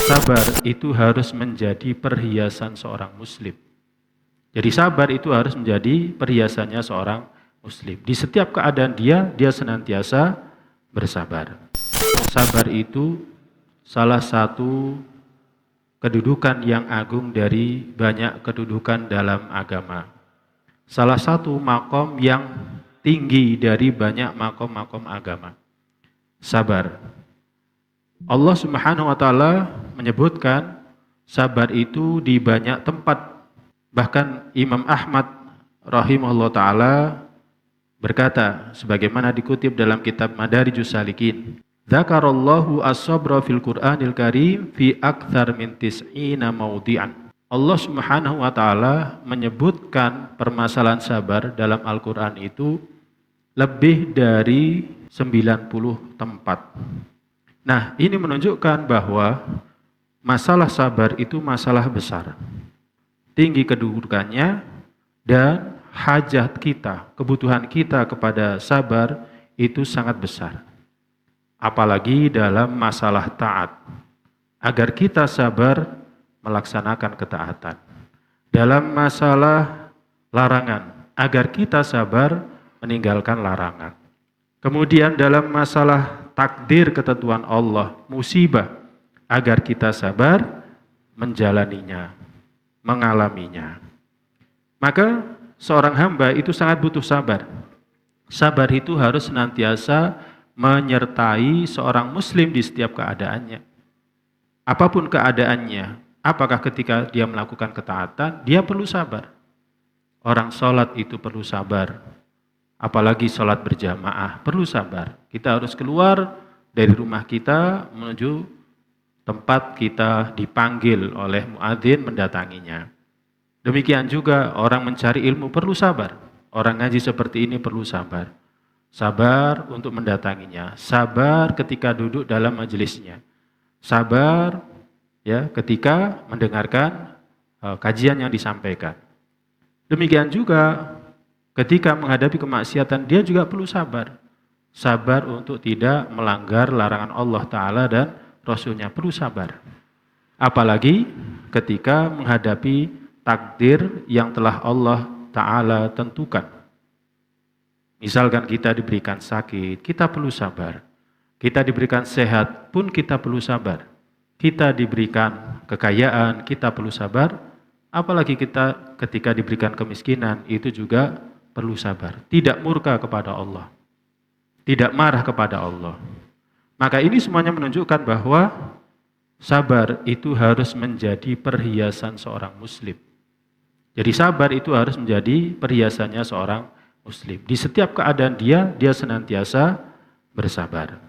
sabar itu harus menjadi perhiasan seorang muslim. Jadi sabar itu harus menjadi perhiasannya seorang muslim. Di setiap keadaan dia senantiasa bersabar. Sabar itu salah satu kedudukan yang agung dari banyak kedudukan dalam agama. Salah satu makom yang tinggi dari banyak makom-makom agama. Sabar. Allah Subhanahu wa taala menyebutkan sabar itu di banyak tempat. Bahkan Imam Ahmad rahimahullah taala berkata sebagaimana dikutip dalam kitab Madarijus Salikin, Dzakarallahu as-sabra fil Qur'anil Karim fi aktsar min tis'ina mawdi'an. Allah Subhanahu wa taala menyebutkan permasalahan sabar dalam Al-Qur'an itu lebih dari 90 tempat. Nah, ini menunjukkan bahwa masalah sabar itu masalah besar. Tinggi kedudukannya dan hajat kita, kebutuhan kita kepada sabar itu sangat besar. Apalagi dalam masalah taat. Agar kita sabar melaksanakan ketaatan. Dalam masalah larangan, agar kita sabar meninggalkan larangan. Kemudian dalam masalah takdir ketentuan Allah, musibah, agar kita sabar menjalaninya, mengalaminya. Maka seorang hamba itu sangat butuh sabar. Sabar itu harus senantiasa menyertai seorang muslim di setiap keadaannya. Apapun keadaannya, apakah ketika dia melakukan ketaatan, dia perlu sabar. Orang sholat itu perlu sabar. Apalagi sholat berjamaah, perlu sabar. Kita harus keluar dari rumah kita menuju tempat kita dipanggil oleh muadzin mendatanginya. Demikian juga orang mencari ilmu perlu sabar. Orang ngaji seperti ini perlu sabar. Sabar untuk mendatanginya, sabar ketika duduk dalam majelisnya, sabar ya ketika mendengarkan kajian yang disampaikan. Demikian juga ketika menghadapi kemaksiatan dia juga perlu sabar. Sabar untuk tidak melanggar larangan Allah Ta'ala dan Rasulnya, perlu sabar. Apalagi ketika menghadapi takdir yang telah Allah Ta'ala tentukan. Misalkan kita diberikan sakit, kita perlu sabar. Kita diberikan sehat pun kita perlu sabar. Kita diberikan kekayaan, kita perlu sabar. Apalagi kita ketika diberikan kemiskinan, itu juga perlu sabar. Tidak murka kepada Allah. Tidak marah kepada Allah. Maka ini semuanya menunjukkan bahwa sabar itu harus menjadi perhiasan seorang muslim. Jadi sabar itu harus menjadi perhiasannya seorang muslim. Di setiap keadaan dia senantiasa bersabar.